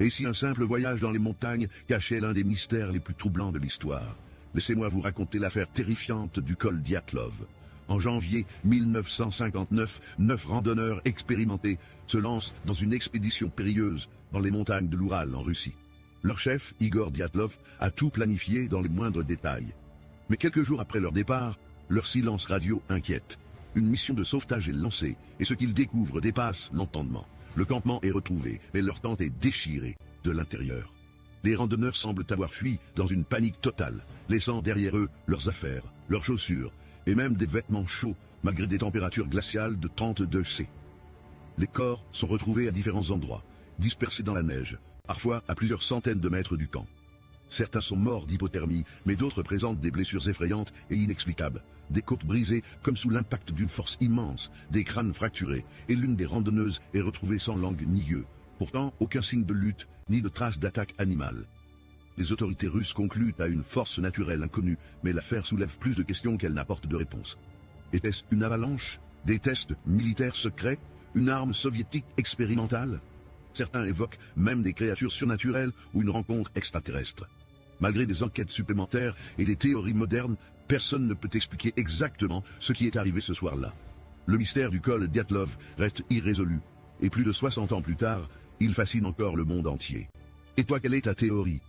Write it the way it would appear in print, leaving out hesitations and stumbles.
Et si un simple voyage dans les montagnes cachait l'un des mystères les plus troublants de l'histoire? Laissez-moi vous raconter l'affaire terrifiante du col Dyatlov. En janvier 1959, 9 randonneurs expérimentés se lancent dans une expédition périlleuse dans les montagnes de l'Oural en Russie. Leur chef, Igor Dyatlov, a tout planifié dans les moindres détails. Mais quelques jours après leur départ, leur silence radio inquiète. Une mission de sauvetage est lancée, et ce qu'ils découvrent dépasse l'entendement. Le campement est retrouvé, mais leur tente est déchirée de l'intérieur. Les randonneurs semblent avoir fui dans une panique totale, laissant derrière eux leurs affaires, leurs chaussures, et même des vêtements chauds, malgré des températures glaciales de 32°C. Les corps sont retrouvés à différents endroits, dispersés dans la neige, parfois à plusieurs centaines de mètres du camp. Certains sont morts d'hypothermie, mais d'autres présentent des blessures effrayantes et inexplicables. Des côtes brisées comme sous l'impact d'une force immense, des crânes fracturés, et l'une des randonneuses est retrouvée sans langue ni yeux. Pourtant, aucun signe de lutte, ni de traces d'attaque animale. Les autorités russes concluent à une force naturelle inconnue, mais l'affaire soulève plus de questions qu'elle n'apporte de réponses. Était-ce une avalanche? Des tests militaires secrets? Une arme soviétique expérimentale? Certains évoquent même des créatures surnaturelles ou une rencontre extraterrestre. Malgré des enquêtes supplémentaires et des théories modernes, personne ne peut expliquer exactement ce qui est arrivé ce soir-là. Le mystère du col Dyatlov reste irrésolu, et plus de 60 ans plus tard, il fascine encore le monde entier. Et toi, quelle est ta théorie?